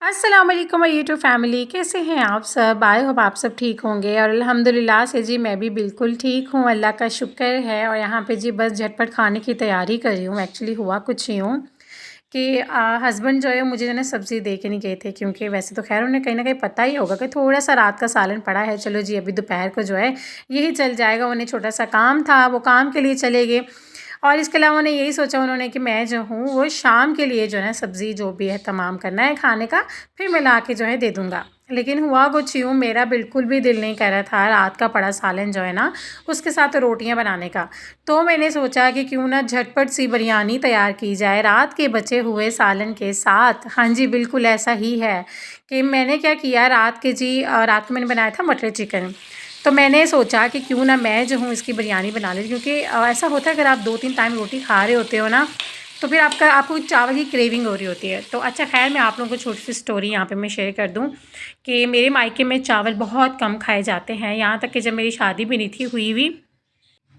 अस्सलाम वालेकुम my YouTube family, कैसे हैं आप सब। आई होप आप सब ठीक होंगे और अल्हम्दुलिल्लाह से जी मैं भी बिल्कुल ठीक हूँ, अल्लाह का शुक्र है। और यहाँ पे जी बस झटपट खाने की तैयारी कर रही हूँ। एक्चुअली हुआ कुछ यूँ कि हस्बैंड जो है मुझे जो है ना सब्ज़ी दे के नहीं गए थे, क्योंकि वैसे तो खैर उन्हें कहीं ना कहीं पता ही होगा कि थोड़ा सा रात का सालन पड़ा है, चलो जी अभी दोपहर को जो है यही चल जाएगा। उन्हें छोटा सा काम था, वो काम के लिए चले गए। और इसके अलावा उन्होंने यही सोचा उन्होंने कि मैं जो हूँ वो शाम के लिए जो है सब्ज़ी जो भी है तमाम करना है खाने का, फिर मैं ला के जो है दे दूँगा। लेकिन हुआ कुछ यूँ, मेरा बिल्कुल भी दिल नहीं कर रहा था रात का पड़ा सालन जो है ना उसके साथ रोटियां बनाने का। तो मैंने सोचा कि क्यों ना झटपट सी बिरयानी तैयार की जाए रात के बचे हुए सालन के साथ। हाँ जी, बिल्कुल ऐसा ही है कि मैंने क्या किया रात को मैंने बनाया था मटर चिकन। तो मैंने सोचा कि क्यों ना मैं जो हूँ इसकी बिरयानी बना लेती, क्योंकि ऐसा होता है अगर आप 2-3 टाइम रोटी खा रहे होते हो ना तो फिर आपको चावल की क्रेविंग हो रही होती है। तो अच्छा खैर, मैं आप लोगों को छोटी सी स्टोरी यहाँ पे मैं शेयर कर दूँ कि मेरे मायके में चावल बहुत कम खाए जाते हैं। यहाँ तक कि जब मेरी शादी भी नहीं थी हुई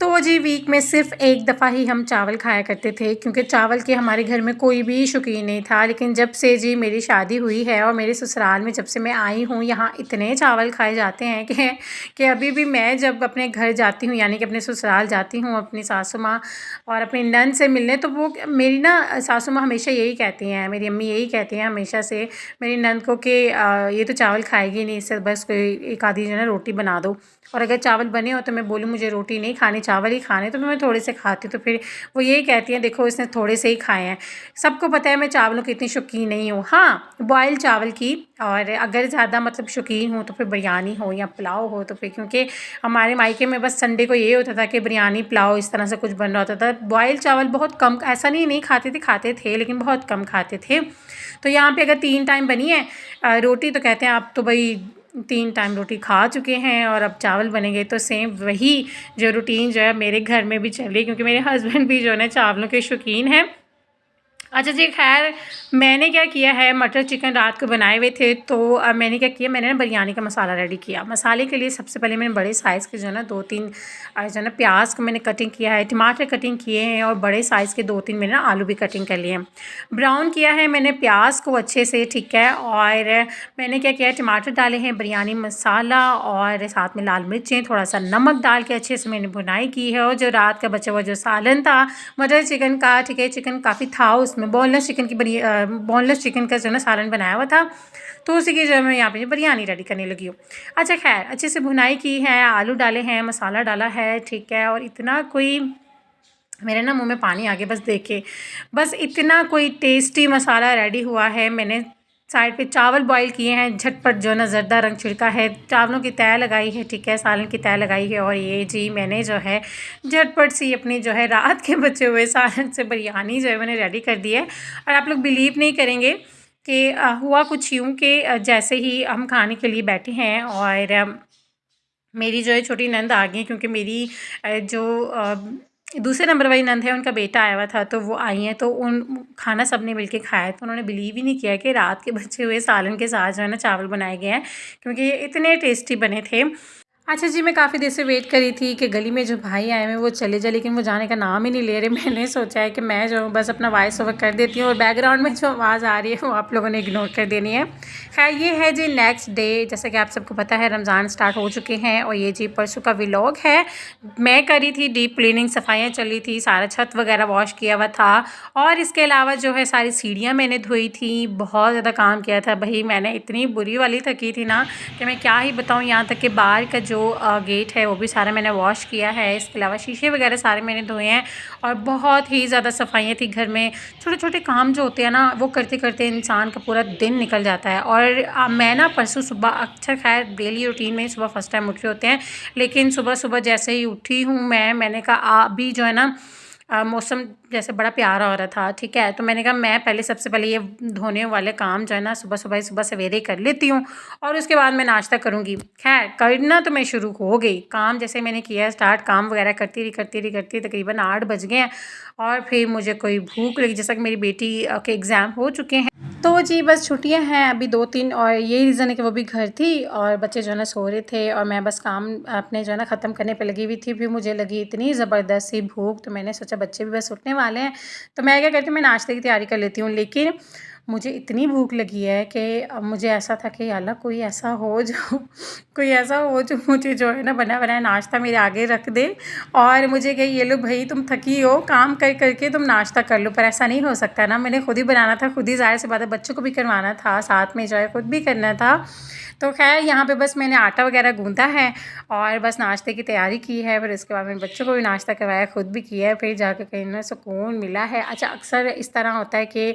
तो जी वीक में सिर्फ़ एक दफ़ा ही हम चावल खाया करते थे, क्योंकि चावल के हमारे घर में कोई भी शौकीन नहीं था। लेकिन जब से जी मेरी शादी हुई है और मेरे ससुराल में जब से मैं आई हूँ, यहाँ इतने चावल खाए जाते हैं कि अभी भी मैं जब अपने घर जाती हूँ, यानी कि अपने ससुराल जाती हूँ अपनी सासू माँ और अपनी नंद से मिलने, तो वो मेरी ना सासू माँ हमेशा यही कहती हैं, मेरी अम्मी यही कहती हैं हमेशा से मेरी नंद को कि ये तो चावल खाएगी नहीं, इससे बस कोई एक आधी जो है ना रोटी बना दो। और अगर चावल बने हो तो मैं बोलूँ मुझे रोटी नहीं खानी, चावल ही खाने, तो मैं थोड़े से खाती हूँ। तो फिर वो यही कहती हैं देखो इसने थोड़े से ही खाए हैं। सबको पता है मैं चावलों की इतनी शौकीन नहीं हूँ, हाँ बॉयल चावल की। और अगर ज़्यादा मतलब शौकीन हूँ तो फिर बिरयानी हो या पुलाव हो, तो फिर क्योंकि हमारे मायके में बस संडे को ये होता था कि बिरयानी पुलाव इस तरह से कुछ बन रहा होता था। बॉयल चावल बहुत कम, ऐसा नहीं खाते थे, खाते थे लेकिन बहुत कम खाते थे। तो यहाँ पे अगर 3 टाइम बनी है रोटी तो कहते हैं आप तो भाई 3 टाइम रोटी खा चुके हैं और अब चावल बनेंगे। तो सेम वही जो रूटीन जो है मेरे घर में भी चल रही है, क्योंकि मेरे हस्बैंड भी जो है ना चावलों के शौकीन हैं। अच्छा जी खैर, मैंने क्या किया है, मटर चिकन रात को बनाए हुए थे तो अब मैंने क्या किया, मैंने ना बिरयानी का मसाला रेडी किया। मसाले के लिए सबसे पहले मैंने बड़े साइज़ के जो है ना 2-3 जो है ना प्याज को मैंने कटिंग किया है, टमाटर कटिंग किए हैं और बड़े साइज़ के 2-3 मैंने ना आलू भी कटिंग कर लिए हैं। ब्राउन किया है मैंने प्याज को अच्छे से, ठीक है। और मैंने क्या किया है, टमाटर डाले हैं, बिरयानी मसाला और साथ में लाल मिर्चें, थोड़ा सा नमक डाल के अच्छे से मैंने भुनाई की है। और जो रात का बचा हुआ जो सालन था मटर चिकन का, ठीक है, चिकन काफ़ी था उसमें, बोनलेस चिकन का जो है ना सालन बनाया हुआ था, तो उसी की जो है मैं यहाँ पे बिरयानी रेडी करने लगी हूँ। अच्छा खैर, अच्छे से भुनाई की है, आलू डाले हैं, मसाला डाला है, ठीक है। और इतना कोई मेरे ना मुंह में पानी आ गया बस देख के, बस इतना कोई टेस्टी मसाला रेडी हुआ है। मैंने साइड पे चावल बॉईल किए हैं, झटपट जो ना जर्दा रंग छिड़का है, चावलों की तय लगाई है, ठीक है, सालन की तय लगाई है। और ये जी मैंने जो है झटपट सी अपनी जो है रात के बचे हुए सालन से बिरयानी जो है मैंने रेडी कर दी है। और आप लोग बिलीव नहीं करेंगे कि हुआ कुछ यूँ कि जैसे ही हम खाने के लिए बैठे हैं और मेरी जो है छोटी नंद आ गई, क्योंकि मेरी जो दूसरे नंबर वाली नंद है उनका बेटा आया हुआ था, तो वो आई हैं, तो उन खाना सबने मिलके खाया। तो उन्होंने बिलीव ही नहीं किया कि रात के बचे हुए सालन के साथ जो है ना चावल बनाए गए हैं, क्योंकि ये इतने टेस्टी बने थे। अच्छा जी, मैं काफ़ी देर से वेट करी थी कि गली में जो भाई आए हुए हैं वो चले जाए, लेकिन वो जाने का नाम ही नहीं ले रहे। मैंने सोचा है कि मैं जो बस अपना वॉइस ओवर कर देती हूँ और बैकग्राउंड में जो आवाज़ आ रही है वो आप लोगों ने इग्नोर कर देनी है। खैर ये है जी नेक्स्ट डे, जैसे कि आप सबको पता है रमज़ान स्टार्ट हो चुके हैं और ये जी परसों का व्लॉग है। मैं करी थी डीप क्लीनिंग, सफाइयाँ चली थी, सारा छत वगैरह वॉश किया हुआ था। और इसके अलावा जो है सारी सीढ़ियाँ मैंने धोई थी, बहुत ज़्यादा काम किया था भाई। मैंने इतनी बुरी वाली थकी थी ना कि मैं क्या ही बताऊँ। यहाँ तक कि बाहर का जो गेट है वो भी सारा मैंने वॉश किया है। इसके अलावा शीशे वगैरह सारे मैंने धोए हैं और बहुत ही ज़्यादा सफाइयाँ थी घर में। छोटे छोटे काम जो होते हैं ना वो करते करते इंसान का पूरा दिन निकल जाता है। और मैं ना परसों सुबह, अच्छा खैर डेली रूटीन में सुबह फर्स्ट टाइम उठ रहे होते हैं, लेकिन सुबह सुबह जैसे ही उठी हूँ मैंने कहा अभी जो है ना मौसम जैसे बड़ा प्यारा हो रहा था, ठीक है। तो मैंने कहा मैं पहले सबसे पहले ये धोने वाले काम जो है ना सुबह सवेरे कर लेती हूँ और उसके बाद मैं नाश्ता करूँगी। खैर करना तो मैं शुरू हो गई, काम जैसे मैंने किया स्टार्ट, काम वगैरह करती तकरीबन 8 बज गए हैं। और फिर मुझे कोई भूख लगी, जैसा कि मेरी बेटी के एग्ज़ाम हो चुके हैं तो जी बस छुट्टियां हैं अभी 2-3, और यही रीज़न है कि वो भी घर थी और बच्चे जो है ना सो रहे थे और मैं बस काम अपने जो है ना ख़त्म करने पे लगी हुई थी। फिर मुझे लगी इतनी ज़बरदस्त सी भूख, तो मैंने सोचा बच्चे भी बस उठने वाले हैं तो मैं क्या करती हूँ, मैं नाश्ते की तैयारी कर लेती हूँ। लेकिन मुझे इतनी भूख लगी है कि अब मुझे ऐसा था कि या अल्लाह कोई ऐसा हो जो कोई ऐसा हो जो मुझे जो है ना बना बनाया नाश्ता मेरे आगे रख दे और मुझे कहे ये लो भाई तुम थकी हो काम कर करके तुम नाश्ता कर लो, पर ऐसा नहीं हो सकता ना, मैंने खुद ही बनाना था, खुद ही ज़ाहिर सी बात है बच्चों को भी करवाना था, साथ में जो है खुद भी करना था। तो खैर यहाँ पे बस मैंने आटा वगैरह गूँधा है और बस नाश्ते की तैयारी की है, फिर इसके बाद मैंने बच्चों को भी नाश्ता करवाया, खुद भी किया है, फिर जाके कहीं ना सुकून मिला है। अच्छा अक्सर इस तरह होता है कि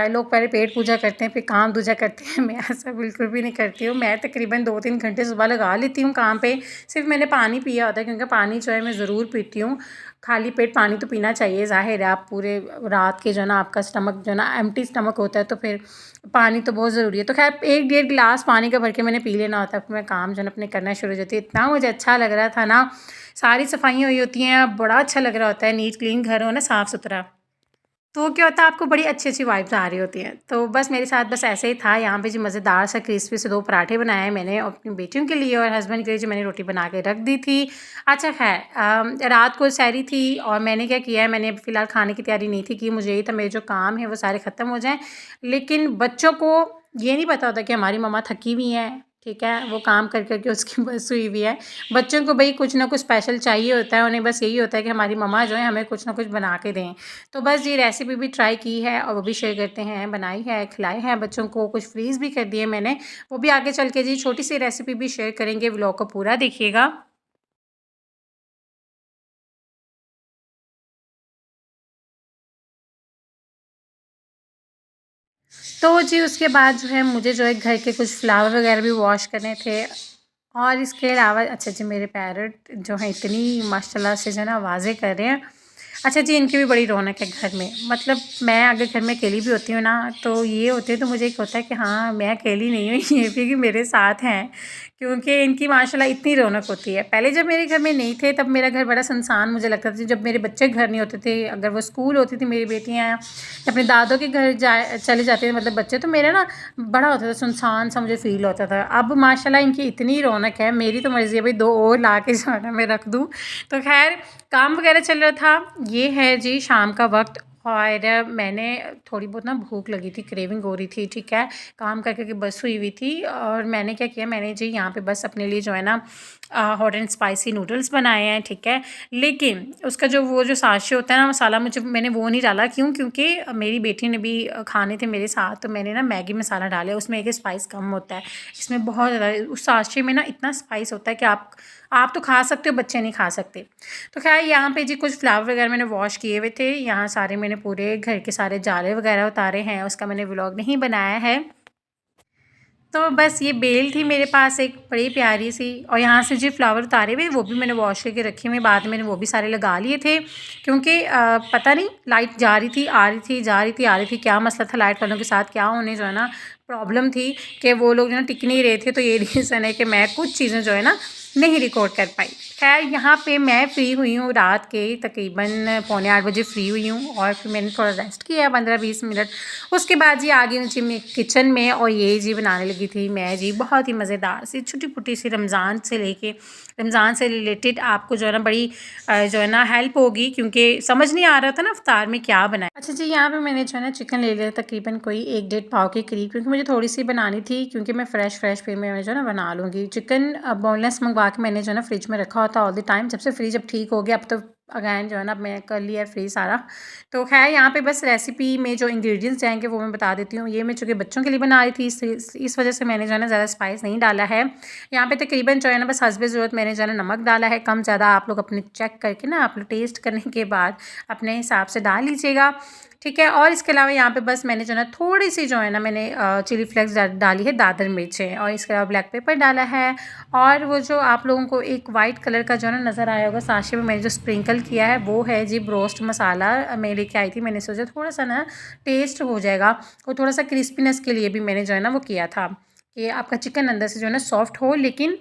लोग पहले पेट पूजा करते हैं फिर काम दूजा करते हैं, मैं ऐसा बिल्कुल भी नहीं करती हूँ। मैं तकरीबन 2-3 घंटे सुबह लगा लेती हूँ काम पे, सिर्फ मैंने पानी पिया होता है क्योंकि पानी जो है मैं ज़रूर पीती हूँ। खाली पेट पानी तो पीना चाहिए, ज़ाहिर है आप पूरे रात के जो है ना आपका स्टमक जो है ना एम्प्टी स्टमक होता है तो फिर पानी तो बहुत ज़रूरी है। तो खैर 1-1.5 गिलास पानी का भर के मैंने पी लेना होता है, फिर मैं काम जो है ना अपने करना शुरू हो जाती है। इतना मुझे अच्छा लग रहा था ना, सारी सफाइयाँ हुई होती हैं, बड़ा अच्छा लग रहा होता है, नीट क्लीन घर हो ना साफ़ सुथरा। तो क्या होता है आपको बड़ी अच्छी-अच्छी वाइब्स आ रही होती हैं। तो बस मेरे साथ बस ऐसे ही था, यहाँ पे जी मज़ेदार सा क्रिस्पी से 2 पराठे बनाए हैं मैंने और अपनी बेटियों के लिए और हस्बैंड के लिए जो मैंने रोटी बना के रख दी थी। अच्छा ख़ैर रात को सहरी थी और मैंने क्या किया है, मैंने अभी फ़िलहाल खाने की तैयारी नहीं थी की, मुझे यही था मेरे जो काम है वो सारे ख़त्म हो जाएँ। लेकिन बच्चों को ये नहीं पता होता कि हमारी मम्मा थकी हुई हैं, ठीक है? वो काम कर के उसकी बस हुई हुई है। बच्चों को भई कुछ ना कुछ स्पेशल चाहिए होता है, उन्हें बस यही होता है कि हमारी मम्मा जो है हमें कुछ ना कुछ बना के दें। तो बस ये रेसिपी भी ट्राई की है और वो भी शेयर करते हैं, बनाई है, खिलाई है बच्चों को, कुछ फ्रीज़ भी कर दिए मैंने। वो भी आगे चल के जी छोटी-सी रेसिपी भी शेयर करेंगे, व्लॉग को पूरा देखिएगा। तो जी उसके बाद जो है मुझे जो है घर के कुछ फ्लावर वगैरह भी वॉश करने थे और इसके अलावा अच्छा जी मेरे पैरट जो हैं इतनी माशाल्लाह से जो है ना आवाज़ें कर रहे हैं। अच्छा जी इनकी भी बड़ी रौनक है घर में, मतलब मैं अगर घर में अकेली भी होती हूँ ना तो ये होते हैं तो मुझे एक होता है कि हाँ मैं अकेली नहीं हूँ ये भी मेरे साथ हैं, क्योंकि इनकी माशाल्लाह इतनी रौनक होती है। पहले जब मेरे घर में नहीं थे तब मेरा घर बड़ा सुनसान मुझे लगता था, जब मेरे बच्चे घर नहीं होते थे, अगर वो स्कूल होती थी मेरी बेटियाँ या अपने दादों के घर जाए चले जाते थे मतलब बच्चे, तो मेरा ना बड़ा होता था सुनसान सा मुझे फ़ील होता था। अब माशाल्लाह इनकी इतनी रौनक है, मेरी तो मर्ज़ी है भई 2 और ला के जो है ना मैं रख दूँ। तो ख़ैर काम वग़ैरह चल रहा था, ये है जी शाम का वक़्त और मैंने थोड़ी बहुत ना भूख लगी थी, क्रेविंग हो रही थी, ठीक है? काम कर के बस हुई हुई थी और मैंने क्या किया, मैंने जी यहाँ पे बस अपने लिए जो है ना हॉट एंड स्पाइसी नूडल्स बनाए हैं, ठीक है? लेकिन उसका जो वो जो साशे होता है ना मसाला, मुझे मैंने वो नहीं डाला, क्यों? क्योंकि मेरी बेटी ने भी खाने थे मेरे साथ, तो मैंने ना मैगी मसाला डाला, उसमें एक स्पाइस कम होता है, इसमें बहुत ज़्यादा उस साशे में ना इतना स्पाइस होता है कि आप तो खा सकते हो, बच्चे नहीं खा सकते। तो ख़ैर यहाँ पे जी कुछ फ्लावर वगैरह मैंने वॉश किए हुए थे, यहाँ सारे मैंने पूरे घर के सारे जाले वगैरह उतारे हैं, उसका मैंने व्लॉग नहीं बनाया है। तो बस ये बेल थी मेरे पास एक बड़ी प्यारी सी और यहाँ से जो फ्लावर उतारे हुए वो भी मैंने वॉश करके रखे हुए, बाद में मैंने वो भी सारे लगा लिए थे, क्योंकि पता नहीं लाइट जा रही थी आ रही थी जा रही थी आ रही थी, क्या मसला था लाइट वालों के साथ, क्या उन्हें जो है ना प्रॉब्लम थी कि वो लोग जो है ना टिक नहीं रहे थे, तो ये रीज़न है कि मैं कुछ चीज़ें जो है ना नहीं रिकॉर्ड कर पाई। खैर यहाँ पे मैं फ्री हुई हूँ रात के तकरीबन पौने 8 बजे फ्री हुई हूँ और फिर मैंने थोड़ा रेस्ट किया 15-20 मिनट। उसके बाद जी आ गई हूँ जी मैं किचन में और ये जी बनाने लगी थी मैं जी बहुत ही मज़ेदार सी छोटी-छोटी सी रमज़ान से रिलेटेड आपको जो है ना बड़ी जो है ना हेल्प होगी, क्योंकि समझ नहीं आ रहा था ना इफ्तार में क्या बनाएँ। अच्छा जी यहाँ पे मैंने जो है ना चिकन ले लिया तकरीबन कोई 1 डेढ़ पाव के करीब, क्योंकि मुझे थोड़ी-सी बनानी थी, क्योंकि मैं फ्रेश फिर मैं जो है ना बना लूँगी। चिकन बोनलेस मँगवा के मैंने जो है ना फ्रिज में रखा होता ऑल द टाइम, जब से फ्रिज अब ठीक हो गया अब तो अगेन जो है ना अब मैं कर लिया है फ्री सारा। तो ख़ैर यहाँ पे बस रेसिपी में जो इंग्रीडिएंट्स जाएँगे वो मैं बता देती हूँ। ये मैं चूँकि बच्चों के लिए बना रही थी इस वजह से मैंने जो है ना ज़्यादा स्पाइस नहीं डाला है। यहाँ पे तकरीबन जो है ना बस हस्बे ज़रूरत मैंने जो है ना नमक डाला है, कम ज़्यादा आप लोग अपने चेक करके ना आप लोग टेस्ट करने के बाद अपने हिसाब से डाल लीजिएगा, ठीक है? और इसके अलावा यहाँ पे बस मैंने जो है ना थोड़ी-सी जो है ना मैंने चिली फ्लेक्स डाली है, दादर मिर्चें और इसके अलावा ब्लैक पेपर डाला है और वो जो आप लोगों को एक वाइट कलर का जो है ना नज़र आया होगा साशे में मैंने जो स्प्रिंकल किया है वो है जी ब्रोस्ट मसाला मैं लेके आई थी। मैंने सोचा थोड़ा-सा ना टेस्ट हो जाएगा और थोड़ा-सा क्रिस्पीनेस के लिए भी मैंने जो है ना वो किया था कि आपका चिकन अंदर से जो है ना सॉफ्ट हो लेकिन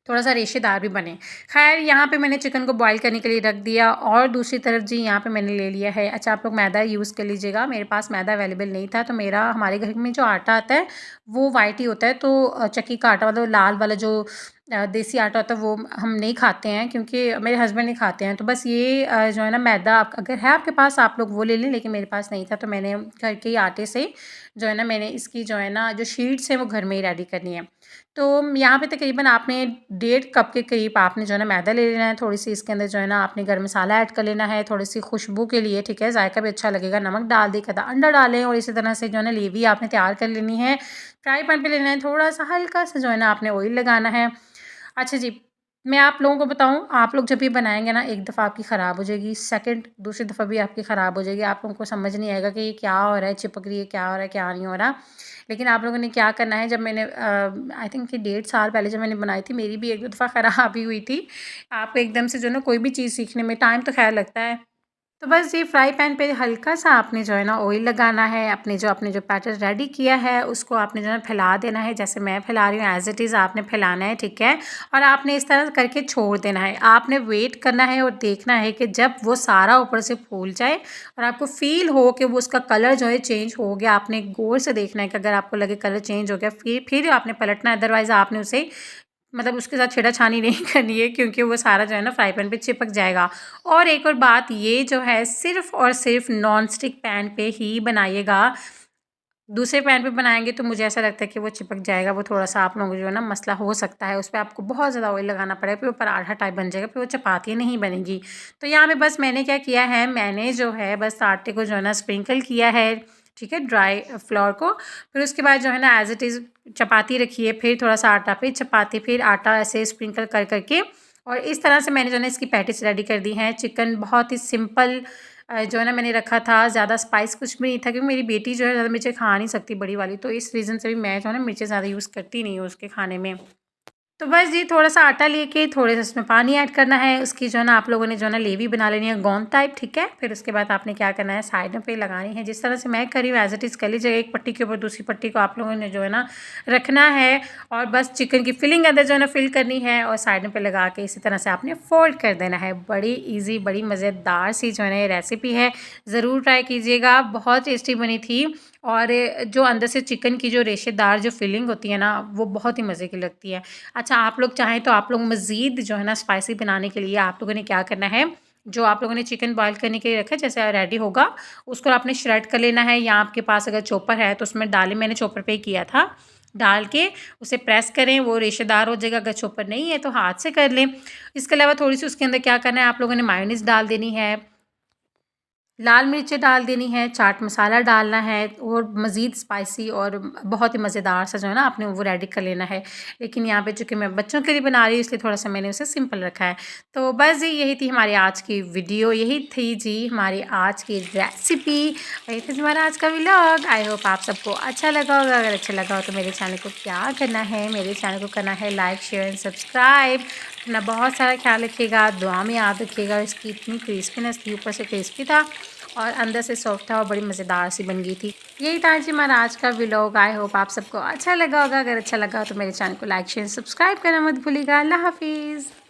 थोड़ा-सा रेशेदार भी बने। ख़ैर यहाँ पे मैंने चिकन को बॉयल करने के लिए रख दिया और दूसरी तरफ जी यहाँ पे मैंने ले लिया है, अच्छा आप लोग मैदा यूज़ कर लीजिएगा, मेरे पास मैदा अवेलेबल नहीं था तो मेरा हमारे घर में जो आटा आता है वो वाइट ही होता है, तो चक्की का आटा मतलब लाल वाला जो देसी आटा होता है वो हम नहीं खाते हैं, क्योंकि मेरे हस्बैंड नहीं खाते हैं। तो बस ये जो है ना मैदा, आप अगर है आपके पास आप लोग वो ले लें, लेकिन मेरे पास नहीं था, तो मैंने घर के ही आटे से जो है ना मैंने इसकी जो है ना जो शीट्स हैं वो घर में ही रेडी करनी है। तो यहाँ पे तकरीबन आपने 1.5 कप के करीब आपने जो है ना मैदा ले लेना है। थोड़ी सी इसके अंदर जो है ना आपने गर्म मसाला ऐड कर लेना है, थोड़ी सी खुशबू के लिए, ठीक है, जायका भी अच्छा लगेगा। नमक डाल दें, आधा अंडा डालें, और इसी तरह से जो है ना लेवी आपने तैयार कर लेनी है। फ्राई पैन पे लेना है, थोड़ा सा हल्का सा जो है ना आपने ऑयल लगाना है। अच्छा जी, मैं आप लोगों को बताऊँ, आप लोग जब ये बनाएँगे ना, एक दफ़ा आपकी ख़राब हो जाएगी, सेकंड दूसरी दफ़ा भी आपकी ख़राब हो जाएगी। आप लोगों को समझ नहीं आएगा कि ये क्या हो रहा है, चिपक रही है, क्या हो रहा है, क्या नहीं हो रहा। लेकिन आप लोगों ने क्या करना है, जब मैंने आई थिंक कि 1.5 साल पहले जब मैंने बनाई थी, मेरी भी 1-2 दफ़ा ख़राब ही हुई थी। आप एकदम से जो है ना कोई भी चीज़ सीखने में टाइम तो ख़ैर लगता है। तो बस ये फ्राई पैन पे हल्का-सा आपने जो है ना ऑयल लगाना है। आपने जो बैटर रेडी किया है उसको आपने जो है फैला देना है, जैसे मैं फैला रही हूँ एज़ इट इज़ आपने फैलाना है, ठीक है? और आपने इस तरह करके छोड़ देना है। आपने वेट करना है और देखना है कि जब वो सारा ऊपर से फूल जाए और आपको फ़ील हो कि वो उसका कलर जो है चेंज हो गया, आपने गौर से देखना है कि अगर आपको लगे कलर चेंज हो गया, फिर आपने पलटना है, अदरवाइज़ आपने उसे मतलब उसके साथ छेड़ा-छानी नहीं करनी है, क्योंकि वो सारा जो है ना फ्राई पैन पे चिपक जाएगा। और एक और बात, ये जो है सिर्फ़ और सिर्फ़ नॉन स्टिक पैन पे ही बनाइएगा। दूसरे पैन पे बनाएँगे तो मुझे ऐसा लगता है कि वो चिपक जाएगा, वो थोड़ा-सा आप लोगों को जो है ना मसला हो सकता है। उसपे आपको बहुत ज़्यादा ऑयल लगाना पड़ेगा, फिर वो पराठा टाइप बन जाएगा, फिर वो चपाती नहीं बनेगी। तो यहाँ पे बस मैंने क्या किया है, मैंने जो है बस आटे को जो है ना स्प्रिंकल किया है, ठीक है, ड्राई फ्लोर को। फिर उसके बाद जो है ना एज़ इट इज़ चपाती रखी है, फिर थोड़ा-सा आटा, फिर चपाती, फिर आटा, ऐसे स्प्रिंकल कर के और इस तरह से मैंने जो है ना इसकी पैटीज़ रेडी कर दी हैं। चिकन बहुत ही सिंपल जो है ना मैंने रखा था, ज़्यादा स्पाइस कुछ भी नहीं था, क्योंकि मेरी बेटी जो है ज़्यादा मिर्चें खा नहीं सकती बड़ी वाली, तो इस रीज़न से भी मैं जो है ना मिर्चें ज़्यादा यूज़ करती नहीं हूँ उसके खाने में। तो बस जी थोड़ा-सा आटा लेके थोड़े-से उसमें पानी ऐड करना है, उसकी जो है ना आप लोगों ने जो है ना लेवी बना लेनी है गोंद टाइप, ठीक है? फिर उसके बाद आपने क्या करना है, साइडों पे लगानी है, जिस तरह से मैं कर रही हूँ एज़ इट इज़ कर लीजिएगा। एक पट्टी के ऊपर दूसरी पट्टी को आप लोगों ने जो है ना रखना है, और बस चिकन की फिलिंग अंदर जो है ना फिल करनी है, और साइडों पे लगा के इसी तरह से आपने फ़ोल्ड कर देना है। बड़ी ईज़ी, बड़ी मज़ेदार सी जो है ना ये रेसिपी है, ज़रूर ट्राई कीजिएगा, बहुत टेस्टी बनी थी। और जो अंदर से चिकन की जो रेशेदार जो फिलिंग होती है ना, वो बहुत ही मज़े की लगती है। अच्छा, आप लोग चाहें तो आप लोग मज़ीद जो है ना स्पाइसी बनाने के लिए आप लोगों ने क्या करना है, जो आप लोगों ने चिकन बॉयल करने के लिए रखा है, जैसे रेडी होगा, उसको आपने श्रेड कर लेना है, या आपके पास अगर चॉपर है तो उसमें डालें, मैंने चॉपर पे ही किया था। डाल के उसे प्रेस करें, वो रेशेदार हो जाएगा। अगर चॉपर नहीं है तो हाथ से कर लें। इसके अलावा थोड़ी-सी उसके अंदर क्या करना है, आप लोगों ने मायोनीज़ डाल देनी है, लाल मिर्चें डाल देनी है, चाट मसाला डालना है, और मज़ीद स्पाइसी और बहुत ही मज़ेदार सा जो है ना आपने वो रेडी कर लेना है। लेकिन यहाँ पे चूँकि मैं बच्चों के लिए बना रही हूँ, इसलिए थोड़ा-सा मैंने उसे सिंपल रखा है। तो बस जी यही थी हमारी आज की वीडियो, यही थी जी हमारी आज की रेसिपी, यही था हमारा आज का व्लॉग। आई होप आप सबको अच्छा लगा होगा। अगर अच्छा लगा हो तो मेरे चैनल को क्या करना है, मेरे चैनल को करना है लाइक, शेयर एंड सब्सक्राइब। अपना बहुत सारा ख्याल रखिएगा, दुआ में याद रखिएगा। इसकी इतनी क्रिस्पीनेस थी, ऊपर से क्रिस्पी था और अंदर से सॉफ्ट था, और बड़ी मज़ेदार सी बन गई थी। यही था जी हमारा आज का व्लॉग। आई होप आप सबको अच्छा लगा होगा। अगर अच्छा लगा हो तो मेरे चैनल को लाइक शेयर सब्सक्राइब करना मत भूलिएगा। अल्लाह हाफिज़।